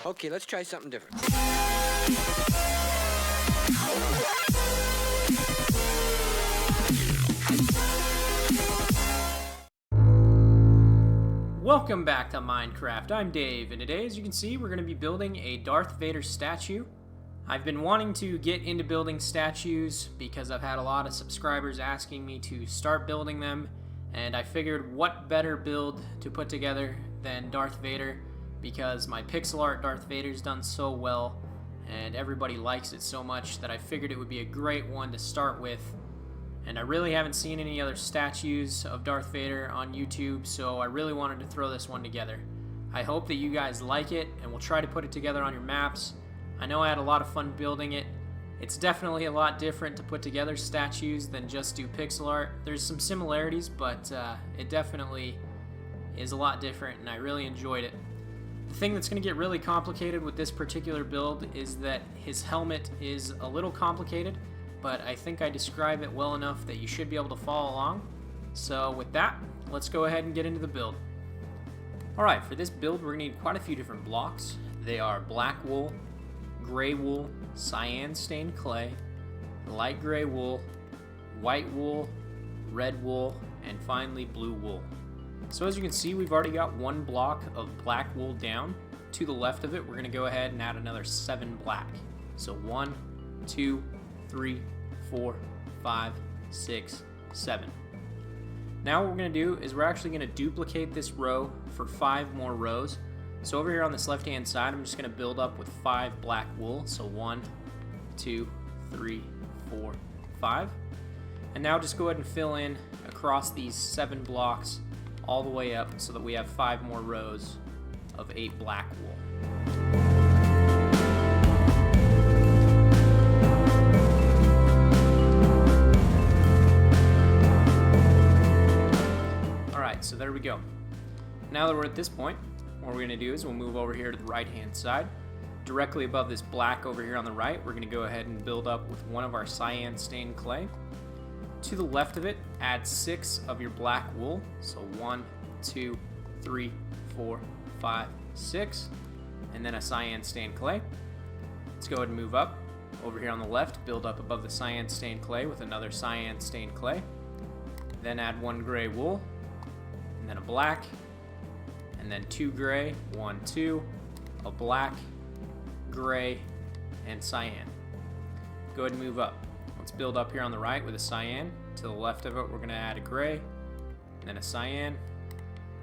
Okay, let's try something different. Welcome back to Minecraft. I'm Dave, and today, as you can see, we're going to be building a Darth Vader statue. I've been wanting to get into building statues because I've had a lot of subscribers asking me to start building them, and I figured what better build to put together than Darth Vader, because my pixel art Darth Vader's done so well, and everybody likes it so much that I figured it would be a great one to start with. And I really haven't seen any other statues of Darth Vader on YouTube, so I really wanted to throw this one together. I hope that you guys like it, and we'll try to put it together on your maps. I know I had a lot of fun building it. It's definitely a lot different to put together statues than just do pixel art. There's some similarities, but it definitely is a lot different, and I really enjoyed it. The thing that's going to get really complicated with this particular build is that his helmet is a little complicated, but I think I describe it well enough that you should be able to follow along. So with that, let's go ahead and get into the build. Alright, for this build we're going to need quite a few different blocks. They are black wool, gray wool, cyan stained clay, light gray wool, white wool, red wool, and finally blue wool. So as you can see, we've already got one block of black wool down. To the left of it, we're going to go ahead and add another 7 black. So 1, 2, 3, 4, 5, 6, 7. Now what we're going to do is we're actually going to duplicate this row for 5 more rows. So over here on this left hand side, I'm just going to build up with 5 black wool. So 1, 2, 3, 4, 5. And now just go ahead and fill in across these 7 blocks all the way up so that we have 5 more rows of 8 black wool. So there we go. Now that we're at this point, what we're going to do is we'll move over here to the right hand side. Directly above this black over here on the right, we're going to go ahead and build up with one of our cyan stained clay. To the left of it, add 6 of your black wool. So 1, 2, 3, 4, 5, 6. And then a cyan stained clay. Let's go ahead and move up. Over here on the left, build up above the cyan stained clay with another cyan stained clay. Then add 1 gray wool. Then a black, and then 2 gray, 1, 2, a black, gray, and cyan. Go ahead and move up. Let's build up here on the right with a cyan. To the left of it, we're going to add a gray, and then a cyan,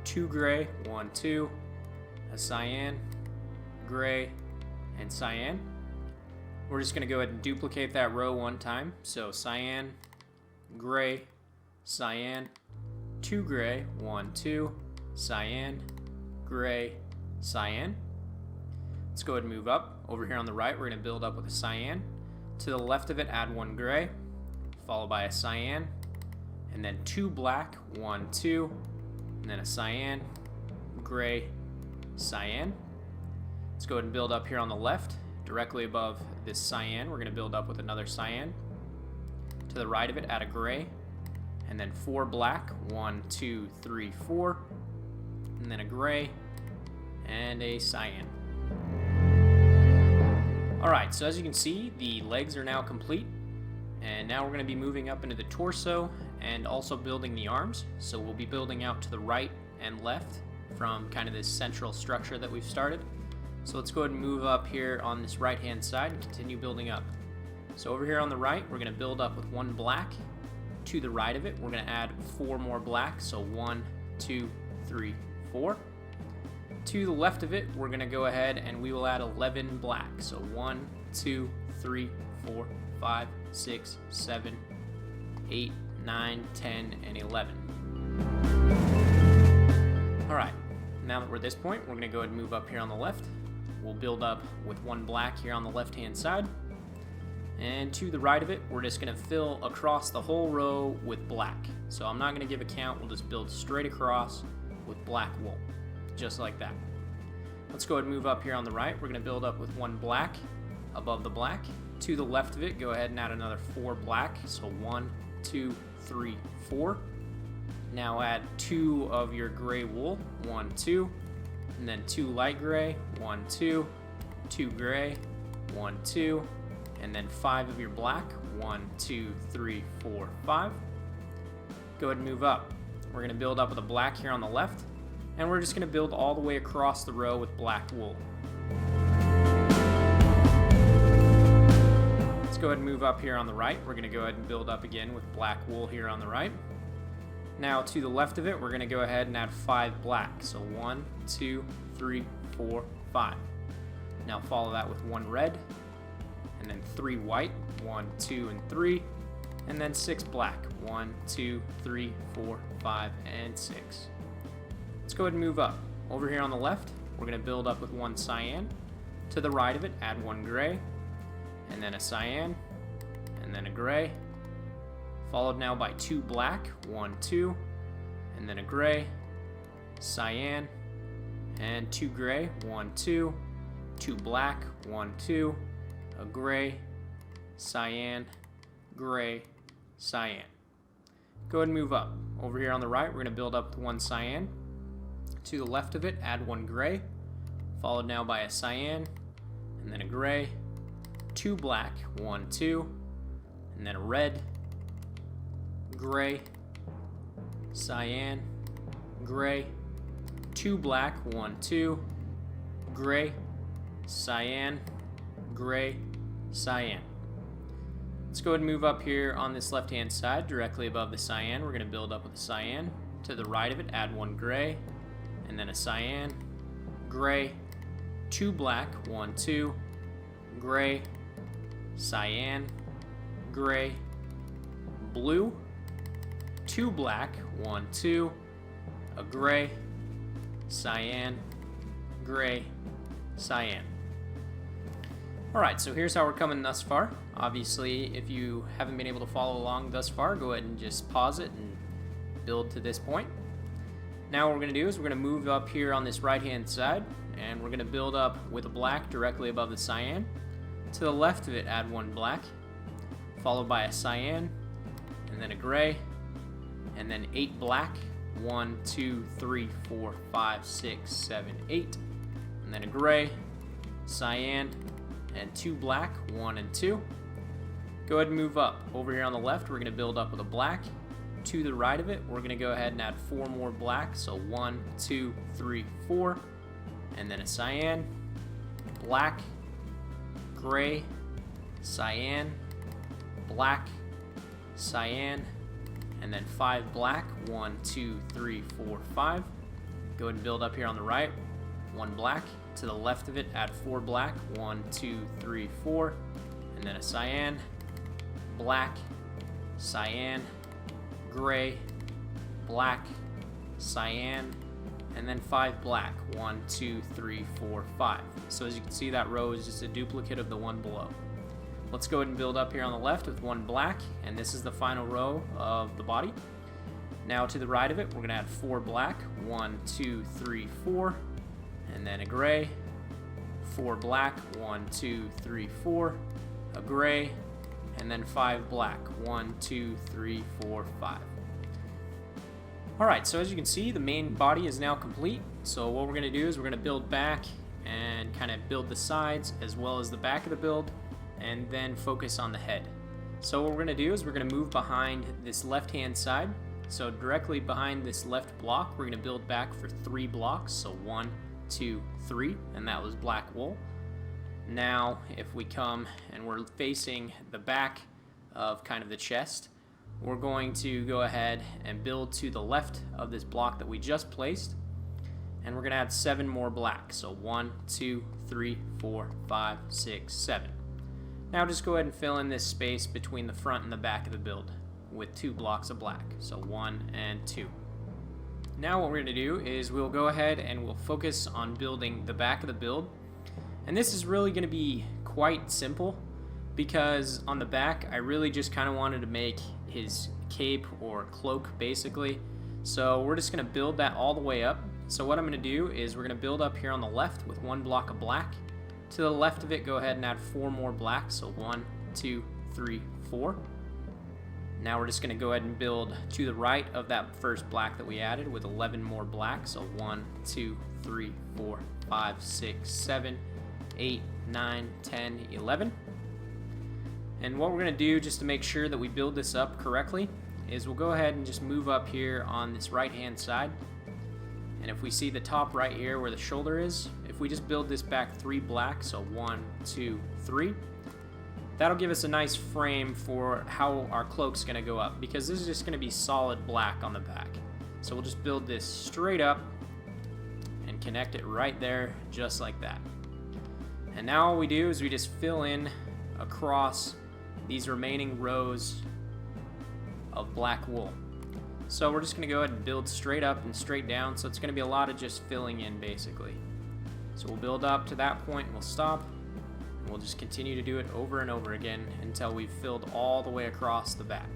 2 gray, 1, 2, a cyan, gray, and cyan. We're just going to go ahead and duplicate that row one time. So cyan, gray, cyan, 2 gray, 1, 2, cyan, gray, cyan. Let's go ahead and move up. Over here on the right, we're going to build up with a cyan. To the left of it, add 1 gray, followed by a cyan, and then 2 black, 1, 2, and then a cyan, gray, cyan. Let's go ahead and build up here on the left. Directly above this cyan, we're going to build up with another cyan. To the right of it, add a gray, and then 4 black, 1, 2, 3, 4, and then a gray, and a cyan. Alright, so as you can see, the legs are now complete, and now we're going to be moving up into the torso, and also building the arms. So we'll be building out to the right and left from kind of this central structure that we've started. So let's go ahead and move up here on this right hand side and continue building up. So over here on the right, we're going to build up with 1 black. To the right of it, we're going to add 4 more black, so 1, 2, 3, 4. To the left of it, we're going to go ahead and we will add 11 black, so 1, 2, 3, 4, 5, 6, 7, 8, 9, 10, and 11. Alright, now that we're at this point, we're going to go ahead and move up here on the left. We'll build up with 1 black here on the left hand side. And to the right of it, we're just going to fill across the whole row with black. So I'm not going to give a count, we'll just build straight across with black wool, just like that. Let's go ahead and move up here on the right. We're going to build up with 1 black above the black. To the left of it, go ahead and add another 4 black. So 1, 2, 3, 4. Now add 2 of your gray wool, 1, 2, and then 2 light gray, 1, 2, 2 gray, 1, 2, and then 5 of your black, 1, 2, 3, 4, 5. Go ahead and move up. We're going to build up with a black here on the left, and we're just going to build all the way across the row with black wool. Let's go ahead and move up here on the right. We're going to go ahead and build up again with black wool here on the right. Now to the left of it, we're going to go ahead and add 5 black. So 1, 2, 3, 4, 5. Now follow that with 1 red, and then 3 white, 1, 2, and 3, and then 6 black, 1, 2, 3, 4, 5, and 6. Let's go ahead and move up. Over here on the left, we're going to build up with 1 cyan. To the right of it, add 1 gray, and then a cyan, and then a gray, followed now by 2 black, 1, 2, and then a gray, cyan, and 2 gray, 1, 2, 2 black, 1, 2, a gray, cyan, gray, cyan. Go ahead and move up. Over here on the right, we're going to build up with 1 cyan. To the left of it, add 1 gray, followed now by a cyan, and then a gray, 2 black, 1, 2, and then a red, gray, cyan, gray, 2 black, 1, 2, gray, cyan, gray, cyan. Let's go ahead and move up here on this left-hand side, directly above the cyan. We're going to build up with a cyan. To the right of it, add 1 gray, and then a cyan, gray, 2 black, 1, 2, gray, cyan, gray, blue, 2 black, 1, 2, a gray, cyan, gray, cyan. Alright, so here's how we're coming thus far. Obviously, if you haven't been able to follow along thus far, go ahead and just pause it and build to this point. Now what we're going to do is we're going to move up here on this right-hand side, and we're going to build up with a black directly above the cyan. To the left of it, add 1 black, followed by a cyan, and then a gray, and then 8 black, 1, 2, 3, 4, 5, 6, 7, 8, and then a gray, cyan, and 2 black, 1 and 2. Go ahead and move up. Over here on the left, we're going to build up with a black. To the right of it, we're going to go ahead and add 4 more black, so 1, 2, 3, 4, and then a cyan, black, gray, cyan, black, cyan, and then 5 black, 1, 2, 3, 4, 5. Go ahead and build up here on the right, 1 black. To the left of it, add 4 black, 1, 2, 3, 4, and then a cyan, black, cyan, gray, black, cyan, and then 5 black, 1, 2, 3, 4, 5. So as you can see, that row is just a duplicate of the one below. Let's go ahead and build up here on the left with 1 black, and this is the final row of the body. Now to the right of it, we're going to add 4 black, 1, 2, 3, 4, and then a gray, 4 black, 1, 2, 3, 4, a gray, and then 5 black, 1, 2, 3, 4, 5. Alright, so as you can see, the main body is now complete. So what we're going to do is we're going to build back and kind of build the sides as well as the back of the build, and then focus on the head. So what we're going to do is we're going to move behind this left-hand side. So directly behind this left block, we're going to build back for 3 blocks. So 1, 2, 3, and that was black wool. Now if we come and we're facing the back of kind of the chest, we're going to go ahead and build to the left of this block that we just placed, and we're going to add 7 more black. So 1, 2, 3, 4, 5, 6, 7. Now just go ahead and fill in this space between the front and the back of the build with 2 blocks of black. So 1 and 2. Now what we're going to do is we'll go ahead and we'll focus on building the back of the build. And this is really going to be quite simple, because on the back I really just kind of wanted to make his cape or cloak basically. So we're just going to build that all the way up. So what I'm going to do is we're going to build up here on the left with 1 block of black. To the left of it, go ahead and add 4 more black. So 1, 2, 3, 4. Now we're just going to go ahead and build to the right of that first black that we added with 11 more black. So 1, 2, 3, 4, 5, 6, 7, 8, 9, 10, 11. And what we're going to do just to make sure that we build this up correctly is we'll go ahead and just move up here on this right hand side. And if we see the top right here where the shoulder is, if we just build this back 3 black, so 1, 2, 3, that'll give us a nice frame for how our cloak's going to go up, because this is just going to be solid black on the back. So we'll just build this straight up and connect it right there, just like that. And now all we do is we just fill in across these remaining rows of black wool. So we're just going to go ahead and build straight up and straight down, so it's going to be a lot of just filling in basically. So we'll build up to that point, we'll stop, and we'll just continue to do it over and over again until we've filled all the way across the back.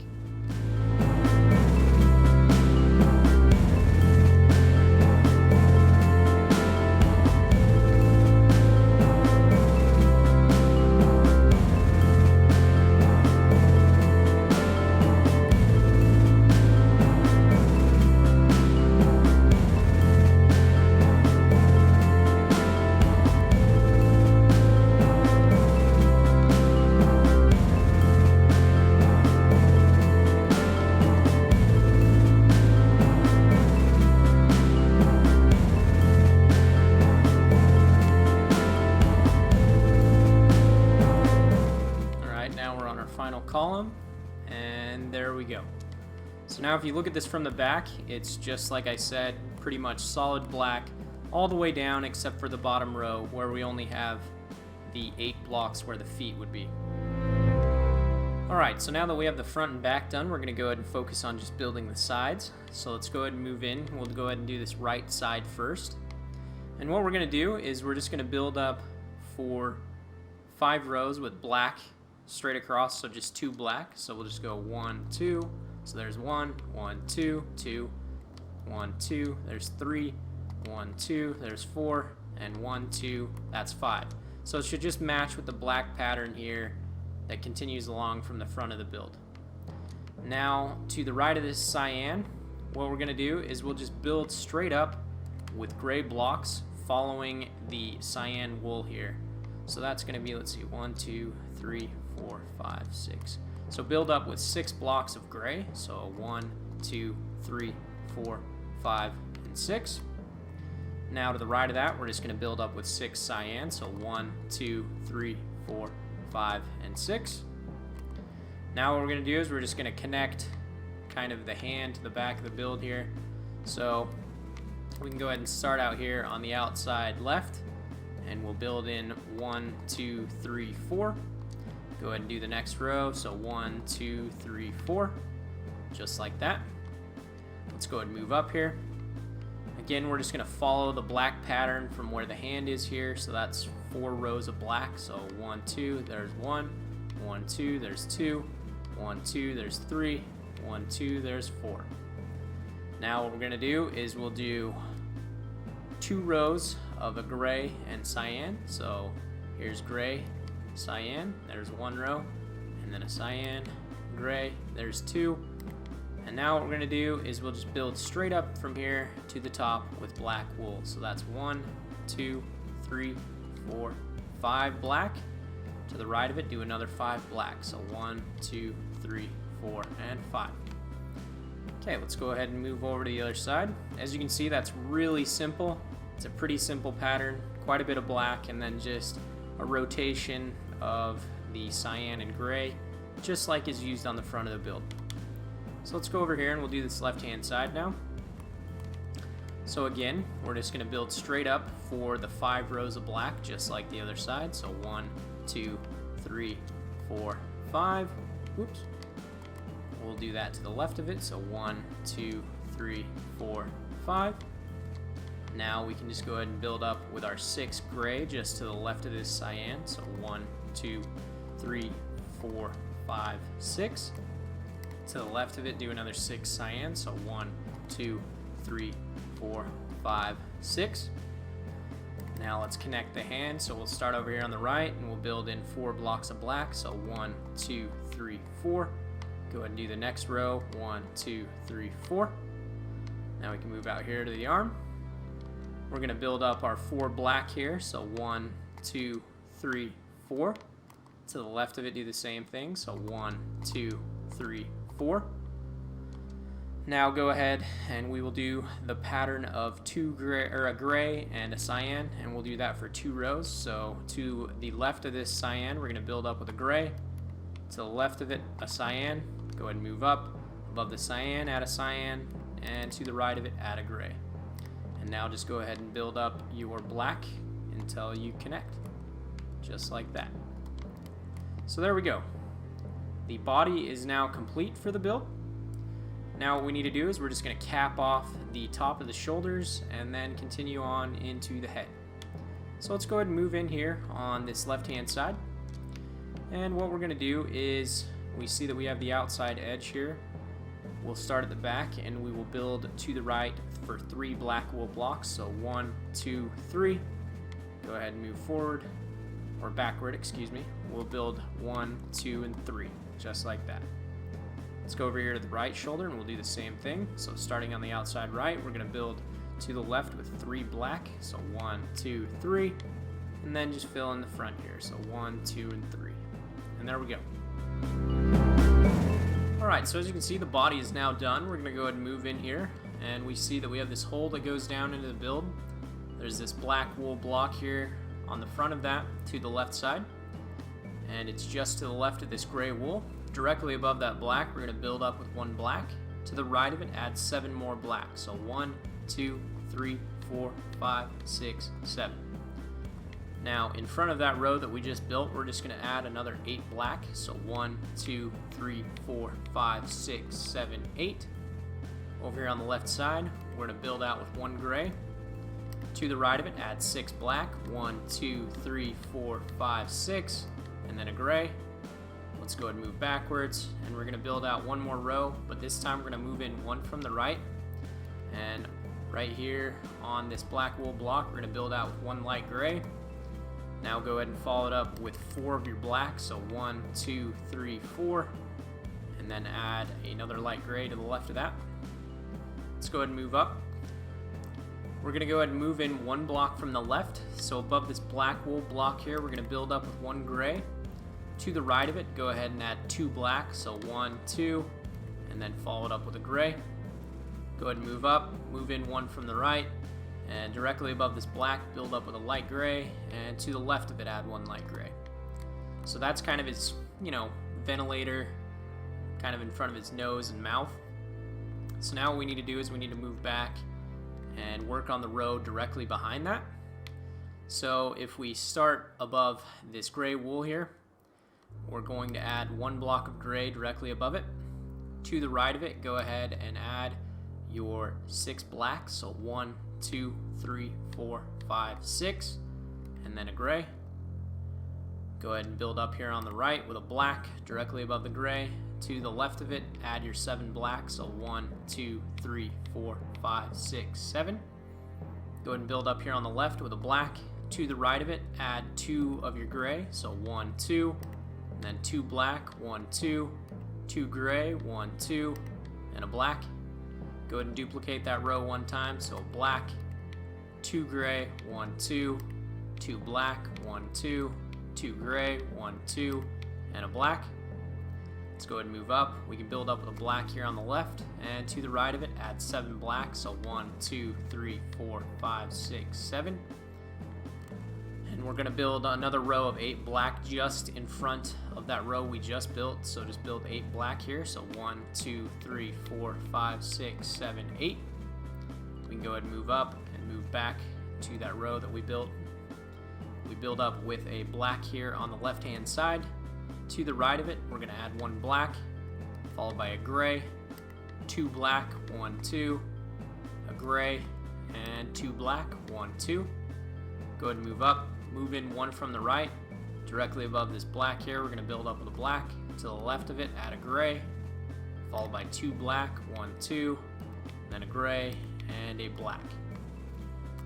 Final column, and there we go. So now if you look at this from the back, it's just like I said, pretty much solid black all the way down except for the bottom row where we only have the 8 blocks where the feet would be. Alright, so now that we have the front and back done, we're going to go ahead and focus on just building the sides. So let's go ahead and move in. We'll go ahead and do this right side first. And what we're going to do is we're just going to build up for 5 rows with black straight across, so just 2 black. So we'll just go 1, 2. So there's 1, 1, 2, 2, 1, 2. There's 3, 1, 2. There's 4, and 1, 2. That's 5. So it should just match with the black pattern here that continues along from the front of the build. Now to the right of this cyan, what we're going to do is we'll just build straight up with gray blocks following the cyan wool here. So that's going to be, let's see, 1, 2, 3, 4, 5, 6. So build up with 6 blocks of gray. So 1, 2, 3, 4, 5, and 6. Now to the right of that, we're just going to build up with 6 cyan. So 1, 2, 3, 4, 5, and 6. Now what we're going to do is we're just going to connect kind of the hand to the back of the build here. So we can go ahead and start out here on the outside left, and we'll build in 1, 2, 3, 4. Go ahead and do the next row. So 1, 2, 3, 4, just like that. Let's go ahead and move up here. Again, we're just going to follow the black pattern from where the hand is here. So that's 4 rows of black. So 1, 2, there's 1, 1, 2, there's 2, 1, 2, there's 3, 1, 2, there's 4. Now what we're going to do is we'll do 2 rows of a gray and cyan. So here's gray, cyan, there's 1 row, and then a cyan, gray, there's 2. And now what we're going to do is we'll just build straight up from here to the top with black wool. So that's 1, 2, 3, 4, 5 black. To the right of it, do another 5 black. So 1, 2, 3, 4, and 5. Okay, let's go ahead and move over to the other side. As you can see, that's really simple. It's a pretty simple pattern, quite a bit of black, and then just a rotation of the cyan and gray, just like is used on the front of the build. So let's go over here and we'll do this left-hand side now. So again, we're just going to build straight up for the 5 rows of black, just like the other side. So 1, 2, 3, 4, 5. Whoops. We'll do that to the left of it. So 1, 2, 3, 4, 5. Now we can just go ahead and build up with our 6 gray just to the left of this cyan. So 1, 2, 3, 4, 5, 6. To the left of it, do another 6 cyan. So 1, 2, 3, 4, 5, 6. Now let's connect the hand. So we'll start over here on the right and we'll build in 4 blocks of black. So 1, 2, 3, 4. Go ahead and do the next row. 1, 2, 3, 4. Now we can move out here to the arm. We're going to build up our 4 black here. So 1, 2, 3, 4. To the left of it, do the same thing. So 1, 2, 3, 4. Now go ahead and we will do the pattern of a gray and a cyan, and we'll do that for 2 rows. So to the left of this cyan, we're going to build up with a gray. To the left of it, a cyan. Go ahead and move up. Above the cyan, add a cyan, and to the right of it, add a gray. And now just go ahead and build up your black until you connect, just like that. So there we go. The body is now complete for the build. Now what we need to do is we're just going to cap off the top of the shoulders and then continue on into the head. So let's go ahead and move in here on this left-hand side. And what we're going to do is, we see that we have the outside edge here. We'll start at the back and we will build to the right for 3 black wool blocks. So 1, 2, 3. Go ahead and move forward, or backward, excuse me. We'll build 1, 2, and 3, just like that. Let's go over here to the right shoulder and we'll do the same thing. So starting on the outside right, we're going to build to the left with 3 black. So 1, 2, 3, and then just fill in the front here. So 1, 2, and 3. And there we go. Alright, so as you can see, the body is now done. We're going to go ahead and move in here, and we see that we have this hole that goes down into the build. There's this black wool block here on the front of that to the left side, and it's just to the left of this gray wool. Directly above that black, we're going to build up with 1 black. To the right of it, add 7 more black. So 1, 2, 3, 4, 5, 6, 7. Now, in front of that row that we just built, we're just going to add another 8 black. So 1, 2, 3, 4, 5, 6, 7, 8. Over here on the left side, we're going to build out with 1 gray. To the right of it, add 6 black. 1, 2, 3, 4, 5, 6. And then a gray. Let's go ahead and move backwards, and we're going to build out 1 more row, but this time we're going to move in 1 from the right. And right here on this black wool block, we're going to build out with 1 light gray. Now go ahead and follow it up with 4 of your black, so 1, 2, 3, 4, and then add another light gray to the left of that. Let's go ahead and move up. We're going to go ahead and move in 1 block from the left, so above this black wool block here, we're going to build up with 1 gray. To the right of it, go ahead and add 2 black, so 1, 2, and then follow it up with a gray. Go ahead and move up, move in 1 from the right, and directly above this black, build up with a light gray, and to the left of it, add 1 light gray. So that's kind of his, ventilator, kind of in front of his nose and mouth. So now what we need to do is we need to move back and work on the row directly behind that. So if we start above this gray wool here, we're going to add 1 block of gray directly above it. To the right of it, go ahead and add your 6 black, so 1, 2, 3, 4, 5, 6, and then a gray. Go ahead and build up here on the right with a black directly above the gray. To the left of it, add your 7 black, so 1, 2, 3, 4, 5, 6, 7. Go ahead and build up here on the left with a black. To the right of it, add 2 of your gray, so 1, 2, and then 2 black, 1, 2, 2 gray, 1, 2, and a black. Go ahead and duplicate that row 1 time, so black, 2 gray, 1, 2, 2 black, 1, 2, 2 gray, 1, 2, and a black. Let's go ahead and move up. We can build up with a black here on the left, and to the right of it, add 7 black, so 1, 2, 3, 4, 5, 6, 7. And we're going to build another row of 8 black just in front of that row we just built. So just build 8 black here. So 1, 2, 3, 4, 5, 6, 7, 8. We can go ahead and move up and move back to that row that we built. We build up with a black here on the left-hand side. To the right of it, we're going to add 1 black, followed by a gray, 2 black, 1, 2, a gray, and 2 black, 1, 2. Go ahead and move up. Move in 1 from the right. Directly above this black here, we're going to build up with a black. To the left of it, add a gray, followed by 2 black, 1, 2, then a gray, and a black.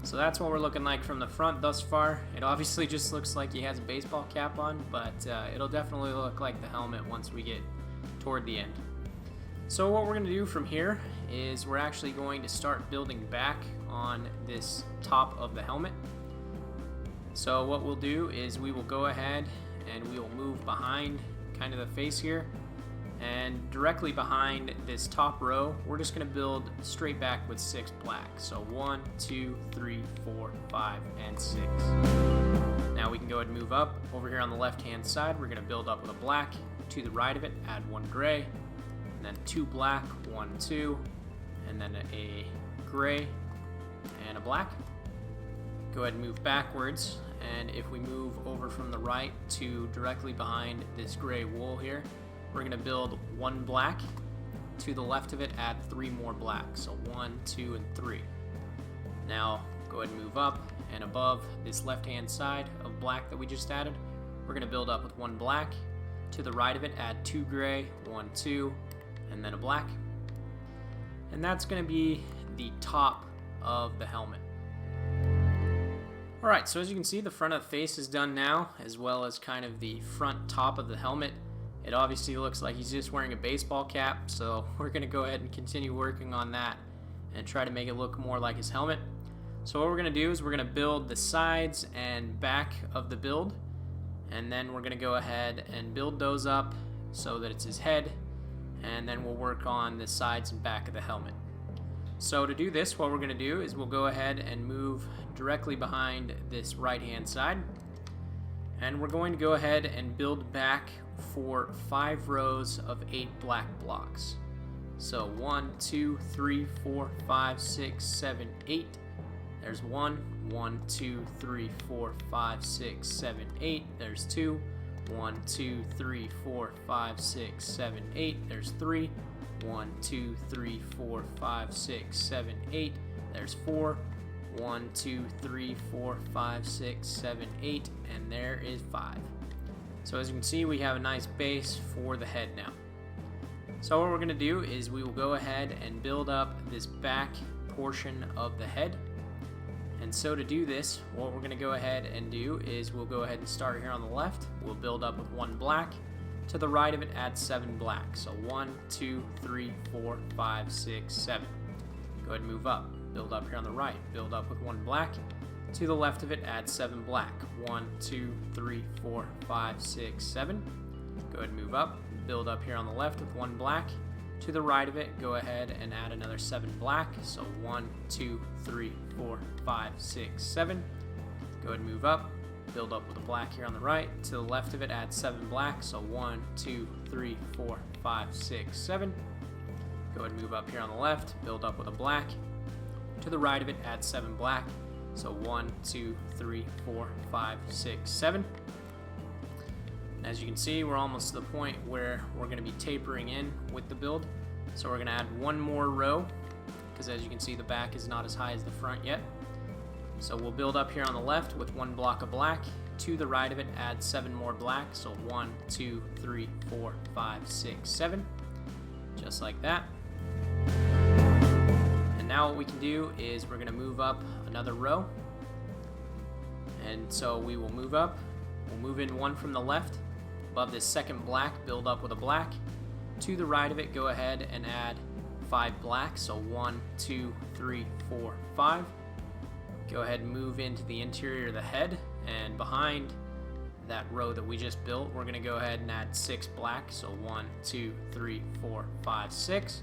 So that's what we're looking like from the front thus far. It obviously just looks like he has a baseball cap on, but it'll definitely look like the helmet once we get toward the end. So what we're going to do from here is we're actually going to start building back on this top of the helmet. So what we'll do is we will go ahead and we will move behind kind of the face here, and directly behind this top row we're just going to build straight back with 6 black. So 1, 2, 3, 4, 5, and 6. Now we can go ahead and move up. Over here on the left hand side we're going to build up with a black. To the right of it add 1 gray, and then 2 black, 1, 2, and then a gray and a black. Go ahead and move backwards, and if we move over from the right to directly behind this gray wool here, we're going to build 1 black. To the left of it add 3 more black, so 1, 2, and 3. Now go ahead and move up, and above this left hand side of black that we just added, we're going to build up with 1 black. To the right of it add 2 gray, 1, 2, and then a black. And that's going to be the top of the helmet. Alright, so as you can see, the front of the face is done now, as well as kind of the front top of the helmet. It obviously looks like he's just wearing a baseball cap, so we're going to go ahead and continue working on that and try to make it look more like his helmet. So what we're going to do is we're going to build the sides and back of the build, and then we're going to go ahead and build those up so that it's his head, and then we'll work on the sides and back of the helmet. So to do this, what we're going to do is we'll go ahead and move directly behind this right hand side, and we're going to go ahead and build back for 5 rows of 8 black blocks. So 1, 2, 3, 4, 5, 6, 7, 8. There's 1, 1, 2, 3, 4, 5, 6, 7, 8. There's 2, 1, 2, 3, 4, 5, 6, 7, 8. There's 3, 1, 2, 3, 4, 5, 6, 7, 8. There's 4, 1, 2, 3, 4, 5, 6, 7, 8, and there is 5. So as you can see, we have a nice base for the head now. So what we're going to do is we will go ahead and build up this back portion of the head. And so to do this, what we're going to go ahead and do is we'll go ahead and start here on the left. We'll build up with 1 black. To the right of it, add 7 black. So 1, 2, 3, 4, 5, 6, 7. Go ahead and move up. Build up here on the right. Build up with 1 black. To the left of it, add 7 black. 1, 2, 3, 4, 5, 6, 7. Go ahead and move up. Build up here on the left with 1 black. To the right of it, go ahead and add another 7 black. So 1, 2, 3, 4, 5, 6, 7. Go ahead and move up. Build up with a black here on the right. To the left of it, add 7 black. So 1, 2, 3, 4, 5, 6, 7. Go ahead and move up here on the left. Build up with a black. To the right of it, add 7 black. So 1, 2, 3, 4, 5, 6, 7. And as you can see, we're almost to the point where we're going to be tapering in with the build. So we're going to add 1 more row, because as you can see, the back is not as high as the front yet. So we'll build up here on the left with 1 block of black. To the right of it, add 7 more black. So 1, 2, 3, 4, 5, 6, 7. Just like that. And now what we can do is we're going to move up another row. And so we will move up. We'll move in 1 from the left. Above this second black, build up with a black. To the right of it, go ahead and add 5 black. So 1, 2, 3, 4, 5. Go ahead and move into the interior of the head, and behind that row that we just built, we're going to go ahead and add 6 black. So 1, 2, 3, 4, 5, 6.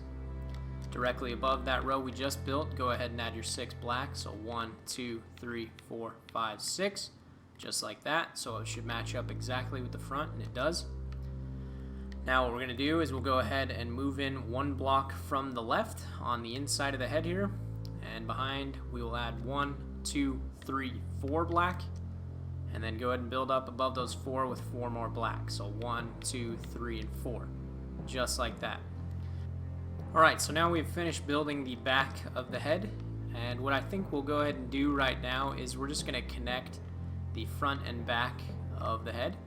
Directly above that row we just built, go ahead and add your 6 black. So 1, 2, 3, 4, 5, 6. Just like that. So it should match up exactly with the front, and it does. Now what we're going to do is we'll go ahead and move in 1 block from the left on the inside of the head here, and behind we will add 1, 2, 3, 4 black, and then go ahead and build up above those 4 with 4 more black. So 1, 2, 3, and 4. Just like that. Alright, so now we've finished building the back of the head, and what I think we'll go ahead and do right now is we're just going to connect the front and back of the head.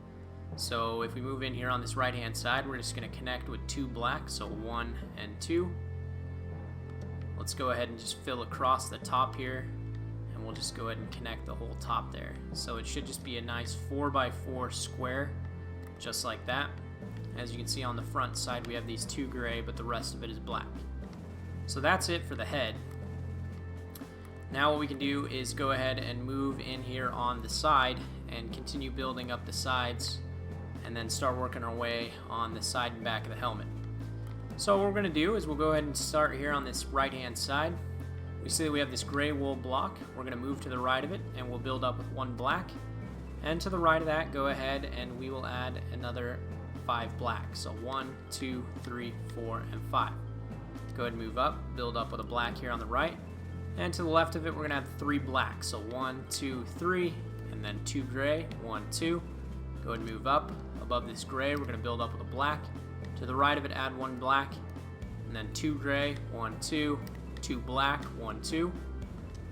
So if we move in here on this right hand side, we're just going to connect with 2 black, so 1 and 2. Let's go ahead and just fill across the top here, and we'll just go ahead and connect the whole top there. So it should just be a nice 4x4 square, just like that. As you can see on the front side, we have these 2 gray, but the rest of it is black. So that's it for the head. Now what we can do is go ahead and move in here on the side and continue building up the sides, and then start working our way on the side and back of the helmet. So what we're going to do is we'll go ahead and start here on this right hand side. We see that we have this gray wool block. We're going to move to the right of it and we'll build up with 1 black. And to the right of that, go ahead and we will add another 5 black. So 1, 2, 3, 4, and 5. Go ahead and move up, build up with a black here on the right. And to the left of it, we're going to have 3 black. So 1, 2, 3, and then 2 gray, 1, 2. Go ahead and move up. Above this gray, we're going to build up with a black. To the right of it, add 1 black, and then 2 gray, 1, 2, 2 black, 1, 2.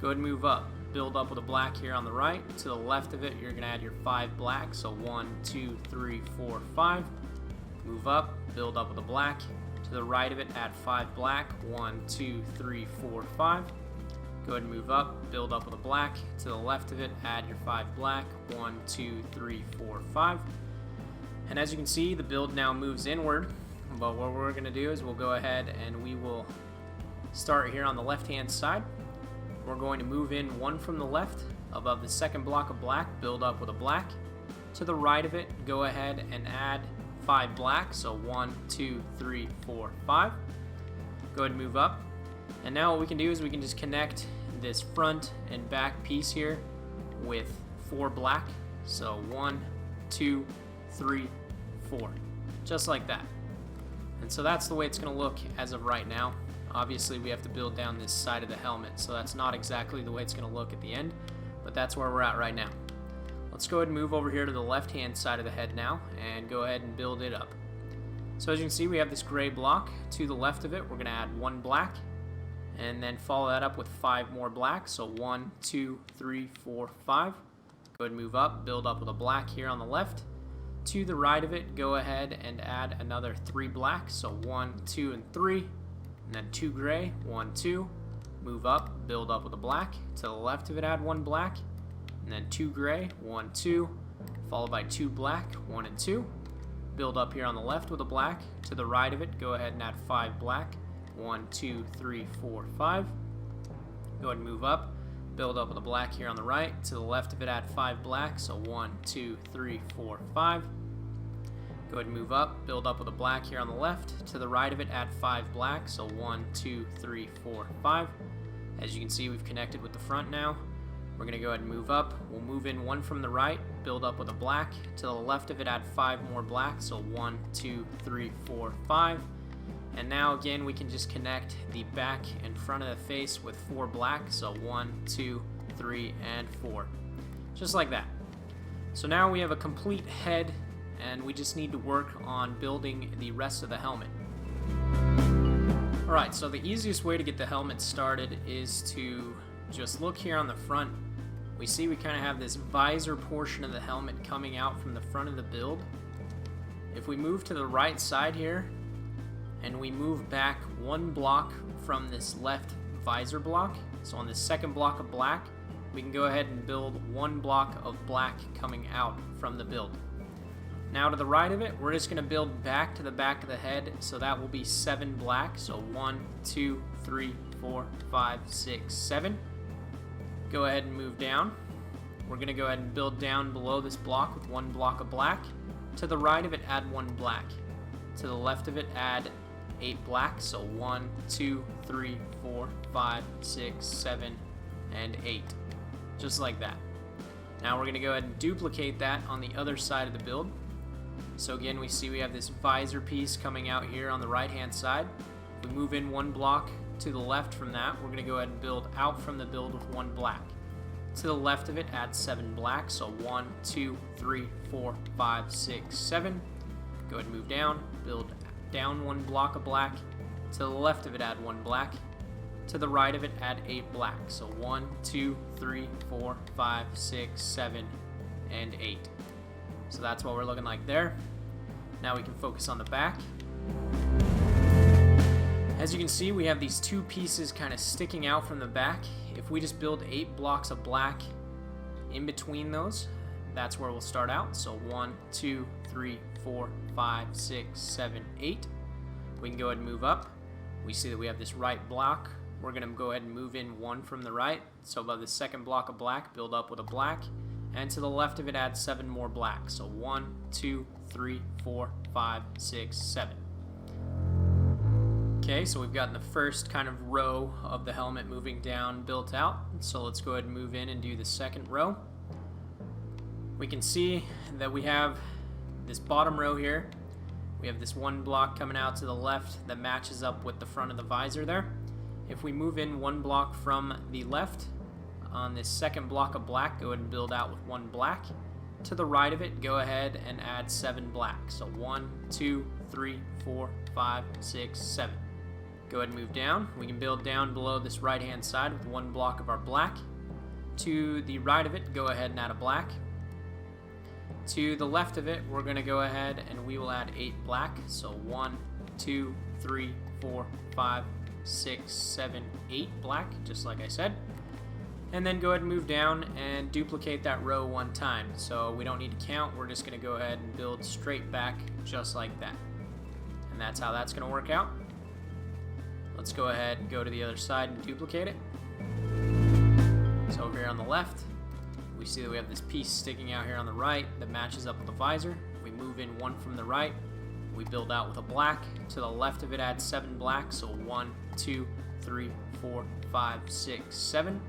Go ahead and move up. Build up with a black here on the right. To the left of it, you're going to add your 5 black. So 1, 2, 3, 4, 5. Move up. Build up with a black. To the right of it, add 5 black. 1, 2, 3, 4, 5. Go ahead and move up. Build up with a black. To the left of it, add your 5 black. 1, 2, 3, 4, 5. And as you can see, the build now moves inward. But what we're going to do is we'll go ahead and we will start here on the left-hand side. We're going to move in 1 from the left above the second block of black, build up with a black. To the right of it, go ahead and add 5 black, so 1, 2, 3, 4, 5. Go ahead and move up. And now what we can do is we can just connect this front and back piece here with 4 black. So 1, 2, 3, 4. Just like that. And so that's the way it's going to look as of right now. Obviously we have to build down this side of the helmet, so that's not exactly the way it's going to look at the end, but that's where we're at right now. Let's go ahead and move over here to the left-hand side of the head now and go ahead and build it up. So as you can see, we have this gray block. To the left of it, we're going to add 1 black, and then follow that up with 5 more black. So 1, 2, 3, 4, 5. Go ahead and move up, build up with a black here on the left. To the right of it, go ahead and add another 3 black. So 1, 2, and 3. And then 2 gray, 1, 2. Move up, build up with a black. To the left of it, add 1 black. And then 2 gray, 1, 2. Followed by 2 black, 1 and 2. Build up here on the left with a black. To the right of it, go ahead and add 5 black. 1, 2, 3, 4, 5. Go ahead and move up. Build up with a black here on the right. To the left of it, add 5 black. So 1, 2, 3, 4, 5. Go ahead and move up. Build up with a black here on the left. To the right of it, add 5 black. So 1, 2, 3, 4, 5. As you can see, we've connected with the front now. We're going to go ahead and move up. We'll move in 1 from the right. Build up with a black. To the left of it, add 5 more black. So 1, 2, 3, 4, 5. And now again, we can just connect the back and front of the face with 4 black. So 1, 2, 3, and 4. Just like that. So now we have a complete head, and we just need to work on building the rest of the helmet. Alright, so the easiest way to get the helmet started is to just look here on the front. We see we kind of have this visor portion of the helmet coming out from the front of the build. If we move to the right side here, and we move back 1 block from this left visor block, so on the second block of black, we can go ahead and build 1 block of black coming out from the build. Now to the right of it, we're just going to build back to the back of the head, so that will be 7 black. So 1, 2, 3, 4, 5, 6, 7. Go ahead and move down. We're going to go ahead and build down below this block with 1 block of black. To the right of it, add 1 black. To the left of it, add 8 black. So 1, 2, 3, 4, 5, 6, 7, and 8. Just like that. Now we're going to go ahead and duplicate that on the other side of the build. So again, we see we have this visor piece coming out here on the right hand side. We move in 1 block to the left from that. We're going to go ahead and build out from the build with 1 black. To the left of it, add 7 black. So 1, 2, 3, 4, 5, 6, 7. Go ahead and move down. Build down 1 block of black. To the left of it, add 1 black. To the right of it, add 8 black. So 1, 2, 3, 4, 5, 6, 7, and 8. So that's what we're looking like there. Now we can focus on the back. As you can see, we have these 2 pieces kind of sticking out from the back. If we just build 8 blocks of black in between those, that's where we'll start out. So 1, 2, 3, 4, 5, 6, 7, 8. We can go ahead and move up. We see that we have this right block we're going to go ahead and move in 1 from the right. So above the second block of black, build up with a black. And to the left of it, add 7 more black. So 1, 2, 3, 4, 5, 6, 7. Okay, so we've gotten the first kind of row of the helmet moving down built out. So let's go ahead and move in and do the second row. We can see that we have this bottom row here. We have this 1 block coming out to the left that matches up with the front of the visor there. If we move in 1 block from the left, on this second block of black, go ahead and build out with 1 black. To the right of it, go ahead and add 7 black. So 1, 2, 3, 4, 5, 6, 7. Go ahead and move down. We can build down below this right-hand side with 1 block of our black. To the right of it, go ahead and add a black. To the left of it, we're going to go ahead and we will add 8 black. So 1, 2, 3, 4, 5, 6, 7, 8 black, just like I said. And then go ahead and move down and duplicate that row 1 time. So we don't need to count, we're just going to go ahead and build straight back just like that. And that's how that's going to work out. Let's go ahead and go to the other side and duplicate it. So over here on the left, we see that we have this piece sticking out here on the right that matches up with the visor. We move in 1 from the right. We build out with a black. To the left of it, add 7 black. So 1, 2, 3, 4, 5, 6, 7.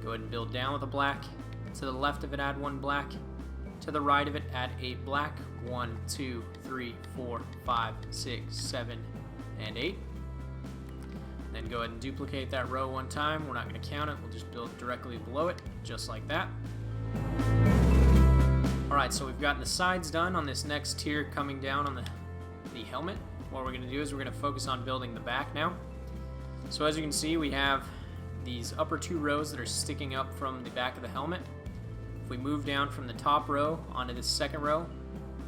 Go ahead and build down with a black. To the left of it, add 1 black. To the right of it, add 8 black. 1, 2, 3, 4, 5, 6, 7, and 8. Then go ahead and duplicate that row 1 time. We're not going to count it. We'll just build directly below it, just like that. Alright, so we've gotten the sides done on this next tier coming down on the helmet. What we're going to do is we're going to focus on building the back now. So as you can see, we have these upper 2 rows that are sticking up from the back of the helmet. If we move down from the top row onto this second row,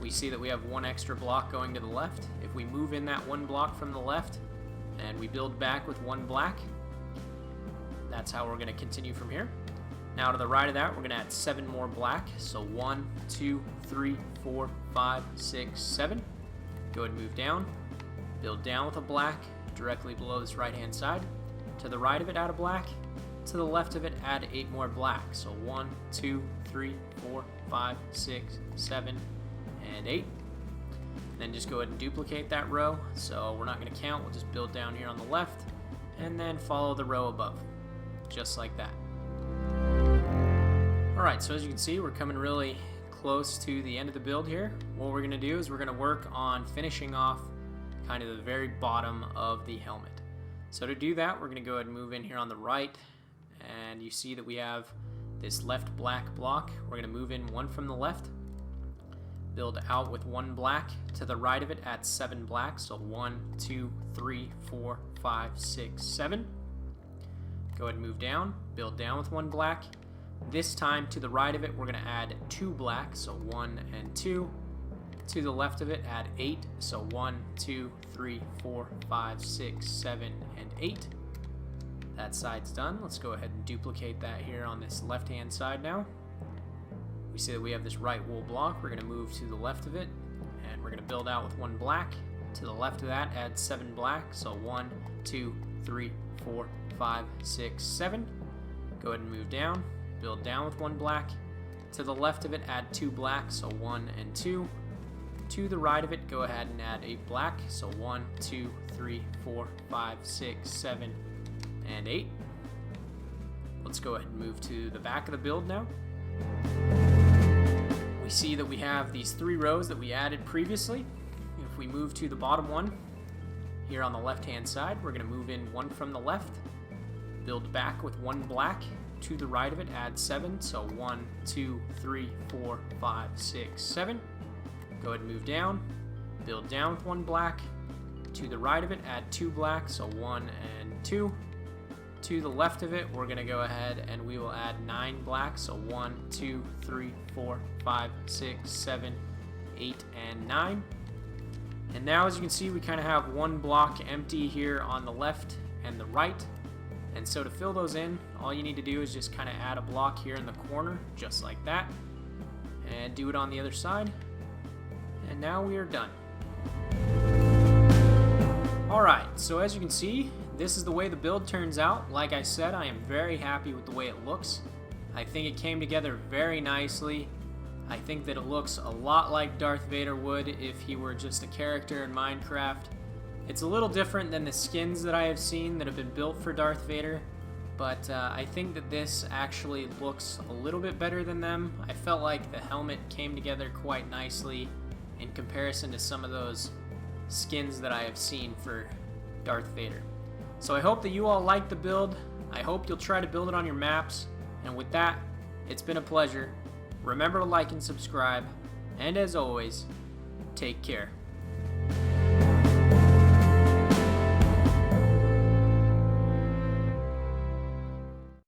we see that we have 1 extra block going to the left. If we move in that 1 block from the left and we build back with 1 black, that's how we're going to continue from here. Now to the right of that, we're going to add 7 more black. So 1, 2, 3, 4, 5, 6, 7. Go ahead and move down. Build down with a black directly below this right-hand side. To the right of it, add a black. To the left of it, add 8 more black. So 1, 2, 3, 4, 5, 6, 7, and 8. Then just go ahead and duplicate that row. So we're not going to count. We'll just build down here on the left and then follow the row above, just like that. Alright, so as you can see, we're coming really close to the end of the build here. What we're going to do is we're going to work on finishing off kind of the very bottom of the helmet. So to do that, we're going to go ahead and move in here on the right, and you see that we have this left black block. We're going to move in 1 from the left, build out with 1 black. To the right of it, add 7 black. So 1, 2, 3, 4, 5, 6, 7. Go ahead and move down, build down with 1 black. This time to the right of it, we're going to add 2 black. So 1 and 2. To the left of it, add 8. So 1, 2, 3, 4, 5, 6, 7, and 8. That side's done. Let's go ahead and duplicate that here on this left-hand side now. We see that we have this right wool block. We're going to move to the left of it, and we're going to build out with 1 black. To the left of that, add 7 black. So 1, 2, 3, 4, 5, 6, 7. Go ahead and move down. Build down with 1 black. To the left of it, add 2 black. So 1 and 2. To the right of it, go ahead and add 8 black. So 1, 2, 3, 4, 5, 6, 7, and 8. Let's go ahead and move to the back of the build now. We see that we have these 3 rows that we added previously. If we move to the bottom one, here on the left-hand side, we're going to move in 1 from the left, build back with 1 black. To the right of it, add 7. So 1, 2, 3, 4, 5, 6, 7. Go ahead and move down, build down with 1 black. To the right of it, add 2 black. So 1 and 2. To the left of it, we're going to go ahead and we will add 9 black. So 1, 2, 3, 4, 5, 6, 7, 8, and 9. And now, as you can see, we kind of have 1 block empty here on the left and the right. And so to fill those in, all you need to do is just kind of add a block here in the corner, just like that. And do it on the other side. And now we are done. Alright, so as you can see, this is the way the build turns out. Like I said, I am very happy with the way it looks. I think it came together very nicely. I think that it looks a lot like Darth Vader would if he were just a character in Minecraft. It's a little different than the skins that I have seen that have been built for Darth Vader, but I think that this actually looks a little bit better than them. I felt like the helmet came together quite nicely in comparison to some of those skins that I have seen for Darth Vader. So I hope that you all like the build. I hope you'll try to build it on your maps. And with that, it's been a pleasure. Remember to like and subscribe. And as always, take care.